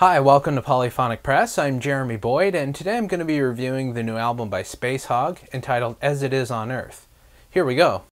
Hi, welcome to Polyphonic Press. I'm Jeremy Boyd, and today I'm going to be reviewing the new album by Spacehog entitled As It Is on Earth. Here we go.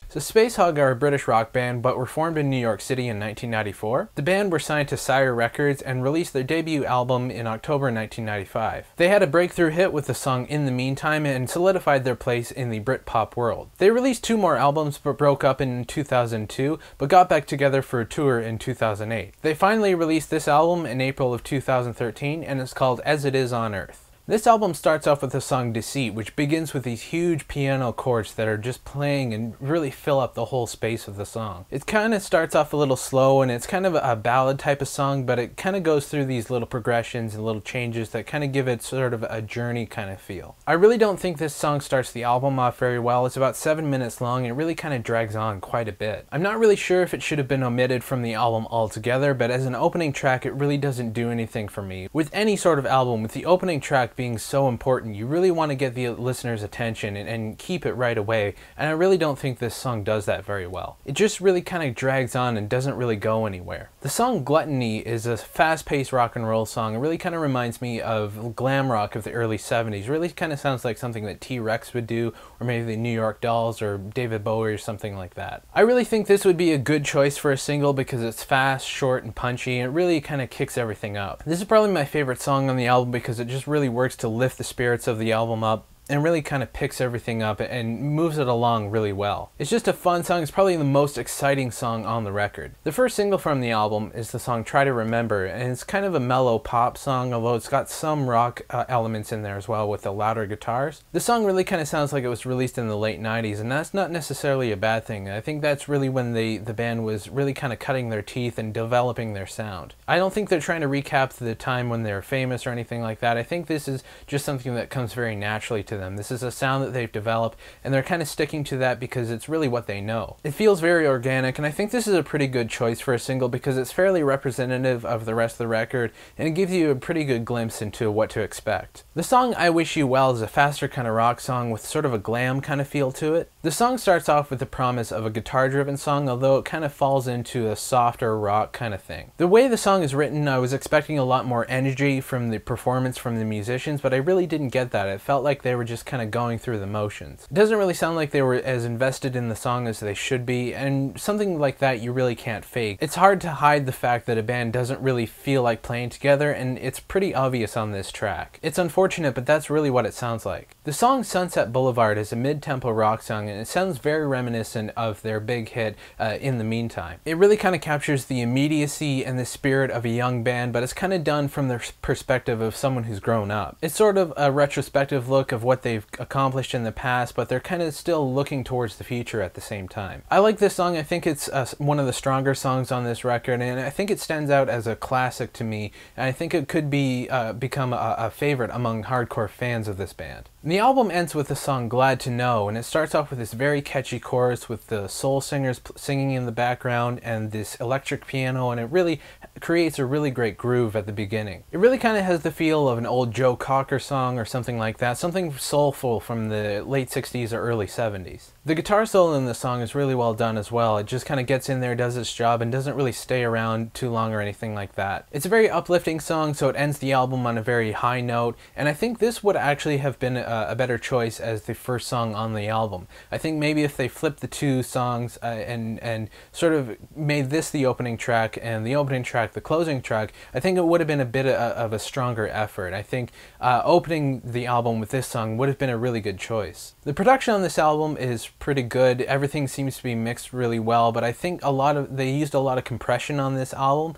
So Spacehog are a British rock band, but were formed in New York City in 1994. The band were signed to Sire Records and released their debut album in October 1995. They had a breakthrough hit with the song In the Meantime and solidified their place in the Britpop world. They released two more albums but broke up in 2002, but got back together for a tour in 2008. They finally released this album in April of 2013, and it's called As It Is on Earth. This album starts off with the song Deceit, which begins with these huge piano chords that are just playing and really fill up the whole space of the song. It kind of starts off a little slow and it's kind of a ballad type of song, but it kind of goes through these little progressions and little changes that kind of give it sort of a journey kind of feel. I really don't think this song starts the album off very well. It's about 7 minutes long and it really kind of drags on quite a bit. I'm not really sure if it should have been omitted from the album altogether, but as an opening track it really doesn't do anything for me. With any sort of album, with the opening track being so important, you really want to get the listener's attention and keep it right away, and I really don't think this song does that very well. It just really kind of drags on and doesn't really go anywhere. The song Gluttony is a fast-paced rock and roll song. It really kind of reminds me of glam rock of the early 70s. It really kind of sounds like something that T-Rex would do, or maybe the New York Dolls or David Bowie or something like that. I really think this would be a good choice for a single because it's fast, short, and punchy, and it really kind of kicks everything up. This is probably my favorite song on the album because it just really works to lift the spirits of the album up and really kind of picks everything up and moves it along really well. It's just a fun song. It's probably the most exciting song on the record. The first single from the album is the song Try to Remember, and it's kind of a mellow pop song, although it's got some rock elements in there as well with the louder guitars. The song really kind of sounds like it was released in the late 90s, and that's not necessarily a bad thing. I think that's really when the band was really kind of cutting their teeth and developing their sound. I don't think they're trying to recap the time when they were famous or anything like that. I think this is just something that comes very naturally to them. This is a sound that they've developed, and they're kind of sticking to that because it's really what they know. It feels very organic, and I think this is a pretty good choice for a single because it's fairly representative of the rest of the record, and it gives you a pretty good glimpse into what to expect. The song I Wish You Well is a faster kind of rock song with sort of a glam kind of feel to it. The song starts off with the promise of a guitar-driven song, although it kind of falls into a softer rock kind of thing. The way the song is written, I was expecting a lot more energy from the performance from the musicians, but I really didn't get that. It felt like they were just kind of going through the motions. It doesn't really sound like they were as invested in the song as they should be, and something like that you really can't fake. It's hard to hide the fact that a band doesn't really feel like playing together, and it's pretty obvious on this track. It's unfortunate, but that's really what it sounds like. The song Sunset Boulevard is a mid-tempo rock song, and it sounds very reminiscent of their big hit, In the Meantime. It really kind of captures the immediacy and the spirit of a young band, but it's kind of done from the perspective of someone who's grown up. It's sort of a retrospective look of what they've accomplished in the past, but they're kind of still looking towards the future at the same time. I like this song. I think it's one of the stronger songs on this record, and I think it stands out as a classic to me, and I think it could be become a favorite among hardcore fans of this band. The album ends with the song Glad to Know, and it starts off with this very catchy chorus with the soul singers singing in the background and this electric piano, and it really creates a really great groove at the beginning. It really kind of has the feel of an old Joe Cocker song or something like that, something soulful from the late 60s or early 70s. The guitar solo in the song is really well done as well. It just kind of gets in there, does its job, and doesn't really stay around too long or anything like that. It's a very uplifting song, so it ends the album on a very high note, and I think this would actually have been a better choice as the first song on the album. I think maybe if they flipped the two songs and sort of made this the opening track and the opening track the closing track, I think it would have been a bit of a stronger effort. I think opening the album with this song would have been a really good choice. The production on this album is pretty good. Everything seems to be mixed really well, but I think they used a lot of compression on this album.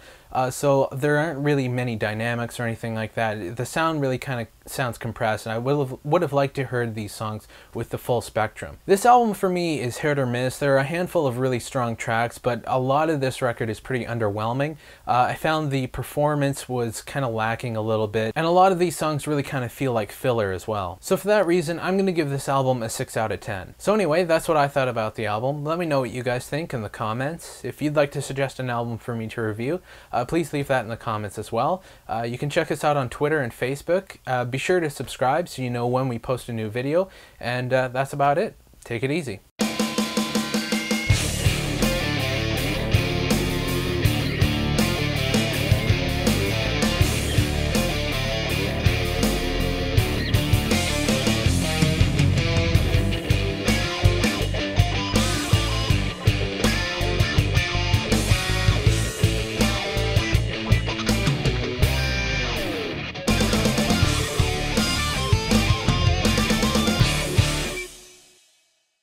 So there aren't really many dynamics or anything like that. The sound really kind of sounds compressed, and I would have liked to heard these songs with the full spectrum. This album for me is hit or miss. There are a handful of really strong tracks, but a lot of this record is pretty underwhelming. I found the performance was kind of lacking a little bit, and a lot of these songs really kind of feel like filler as well. So for that reason, I'm going to give this album a 6 out of 10. So anyway, that's what I thought about the album. Let me know what you guys think in the comments. If you'd like to suggest an album for me to review, please leave that in the comments as well. You can check us out on Twitter and Facebook. Be sure to subscribe so you know when we post a new video, and that's about it. Take it easy.